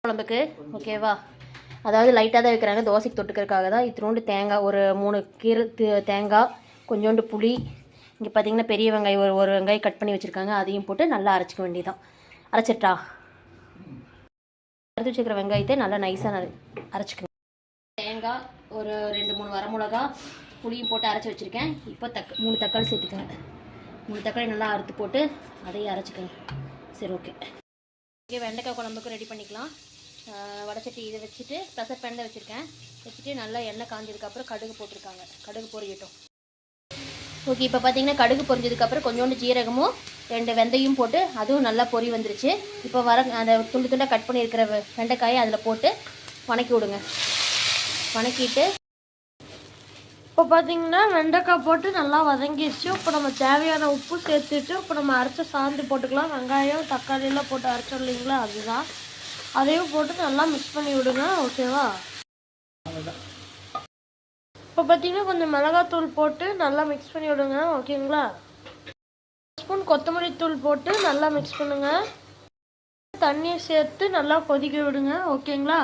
குழம்புக்கு ஓகேவா, அதாவது லைட்டாக தான் வைக்கிறாங்க, தோசைக்கு தொட்டுக்கிறதுக்காக தான். இத்தினோண்டு தேங்காய், ஒரு 3 தேங்காய், கொஞ்சோண்டு புளி, இங்கே பார்த்தீங்கன்னா பெரிய வெங்காயம் ஒரு வெங்காயம் கட் பண்ணி வச்சுருக்காங்க, அதையும் போட்டு நல்லா அரைச்சிக்க வேண்டியதான். அரைச்சிட்டா அரைச்சி வச்சுக்கிற வெங்காயத்தை நல்லா நைஸாக அரைச்சிக்கணும். தேங்காய், ஒரு 2-3 வரமிளகா, புளியும் போட்டு அரைச்சி வச்சுருக்கேன். இப்போ 3 தக்காளி சேர்த்துக்கேன். 3 தக்காளி நல்லா அறுத்து போட்டு அதையும் அரைச்சிக்கேன். சரி, ஓகே. ஓகே, வெண்டைக்காய் குழம்புக்கு ரெடி பண்ணிக்கலாம். வடைச்சட்டி இதை வச்சுட்டு ப்ரெஷர் பேன் தான் வச்சுருக்கேன். வச்சுட்டு நல்லா எண்ணெய் காஞ்சதுக்கப்புறம் கடுகு போட்டிருக்காங்க. கடுகு பொரியட்டும். ஓகே, இப்போ பார்த்தீங்கன்னா கடுகு பொரிஞ்சதுக்கப்புறம் கொஞ்சோண்டு ஜீரகமும் 2 வெந்தயம் போட்டு அதுவும் நல்லா பொரி வந்துருச்சு. இப்போ அந்த துண்டு துண்டாக கட் பண்ணியிருக்கிற வெண்டைக்காயை அதில் போட்டு வணக்கி விடுங்க. வணக்கிட்டு இப்போ பார்த்தீங்கன்னா வெண்டைக்காய் போட்டு நல்லா வதங்கிடுச்சு. இப்போ நம்ம தேவையான உப்பு சேர்த்துட்டு இப்போ நம்ம அரைச்ச சாந்து போட்டுக்கலாம். வெங்காயம் தக்காளியெல்லாம் போட்டு அரைச்சோம் இல்லைங்களா, அதுதான். அதையும் போட்டு நல்லா மிக்ஸ் பண்ணி விடுங்க. ஓகேவா? இப்போ பார்த்தீங்கன்னா கொஞ்சம் மிளகாத்தூள் போட்டு நல்லா மிக்ஸ் பண்ணி விடுங்க. ஓகேங்களா? 1 ஸ்பூன் கொத்தமல்லி தூள் போட்டு நல்லா மிக்ஸ் பண்ணுங்கள். தண்ணியை சேர்த்து நல்லா கொதிக்க விடுங்க. ஓகேங்களா?